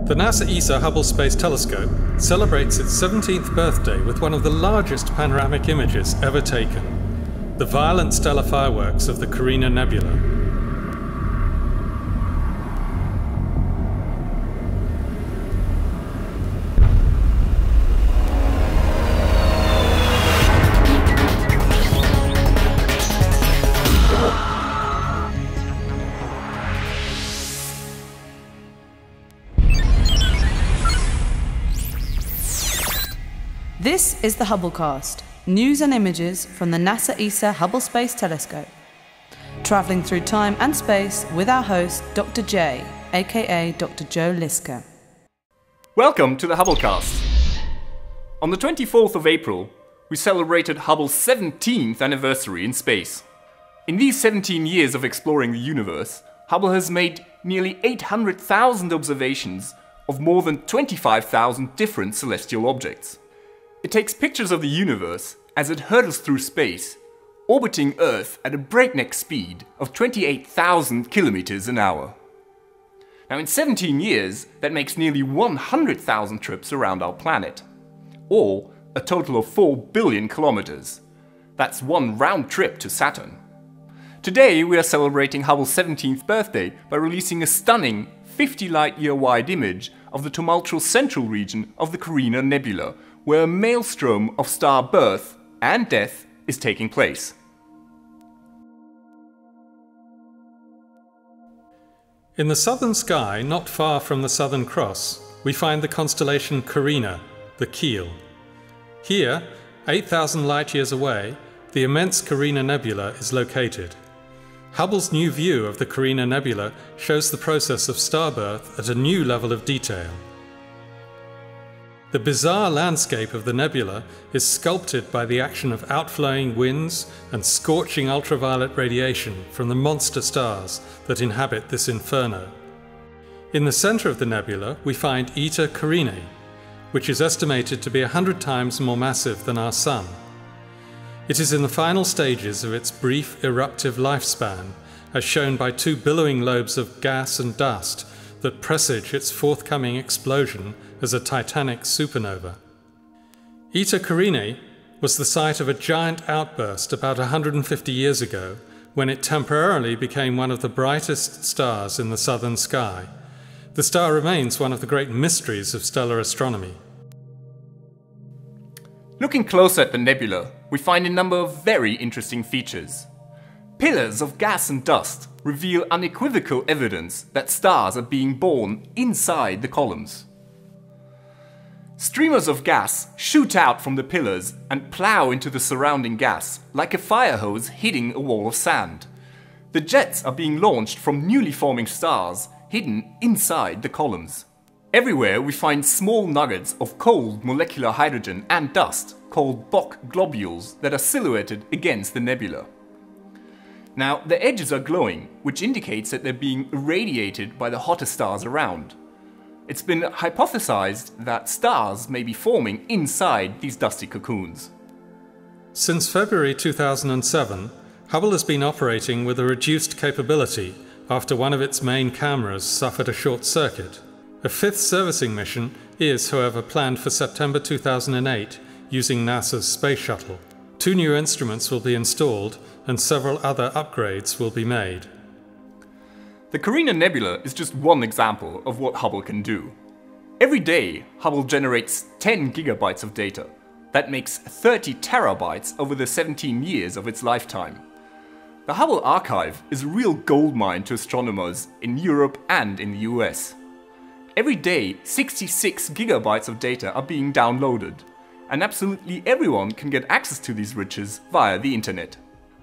The NASA ESA Hubble Space Telescope celebrates its 17th birthday with one of the largest panoramic images ever taken, the violent stellar fireworks of the Carina Nebula. This is the Hubblecast, news and images from the NASA ESA Hubble Space Telescope. Travelling through time and space with our host, Dr. J, aka Dr. Joe Liska. Welcome to the Hubblecast. On the 24th of April, we celebrated Hubble's 17th anniversary in space. In these 17 years of exploring the universe, Hubble has made nearly 800,000 observations of more than 25,000 different celestial objects. It takes pictures of the universe as it hurtles through space, orbiting Earth at a breakneck speed of 28,000 kilometers an hour. Now in 17 years, that makes nearly 100,000 trips around our planet, or a total of 4 billion kilometers. That's one round trip to Saturn. Today we are celebrating Hubble's 17th birthday by releasing a stunning 50 light-year wide image of the tumultuous central region of the Carina Nebula, where a maelstrom of star birth and death is taking place. In the southern sky, not far from the Southern Cross, we find the constellation Carina, the Keel. Here, 8,000 light-years away, the immense Carina Nebula is located. Hubble's new view of the Carina Nebula shows the process of star birth at a new level of detail. The bizarre landscape of the nebula is sculpted by the action of outflowing winds and scorching ultraviolet radiation from the monster stars that inhabit this inferno. In the center of the nebula, we find Eta Carinae, which is estimated to be 100 times more massive than our Sun. It is in the final stages of its brief eruptive lifespan, as shown by two billowing lobes of gas and dust that presage its forthcoming explosion as a titanic supernova. Eta Carinae was the site of a giant outburst about 150 years ago, when it temporarily became one of the brightest stars in the southern sky. The star remains one of the great mysteries of stellar astronomy. Looking closer at the nebula, we find a number of very interesting features. Pillars of gas and dust reveal unequivocal evidence that stars are being born inside the columns. Streamers of gas shoot out from the pillars and plow into the surrounding gas like a fire hose hitting a wall of sand. The jets are being launched from newly forming stars hidden inside the columns. Everywhere we find small nuggets of cold molecular hydrogen and dust called Bock globules that are silhouetted against the nebula. Now, the edges are glowing, which indicates that they're being irradiated by the hottest stars around. It's been hypothesized that stars may be forming inside these dusty cocoons. Since February 2007, Hubble has been operating with a reduced capability after one of its main cameras suffered a short circuit. A fifth servicing mission is, however, planned for September 2008 using NASA's space shuttle. 2 new instruments will be installed and several other upgrades will be made. The Carina Nebula is just one example of what Hubble can do. Every day, Hubble generates 10 gigabytes of data. That makes 30 terabytes over the 17 years of its lifetime. The Hubble archive is a real goldmine to astronomers in Europe and in the US. Every day, 66 gigabytes of data are being downloaded, and absolutely everyone can get access to these riches via the internet.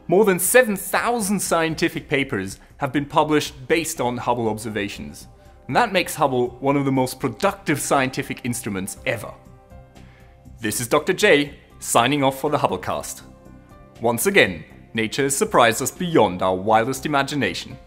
More than 7,000 scientific papers have been published based on Hubble observations, and that makes Hubble one of the most productive scientific instruments ever. This is Dr. J, signing off for the Hubblecast. Once again, nature has surprised us beyond our wildest imagination.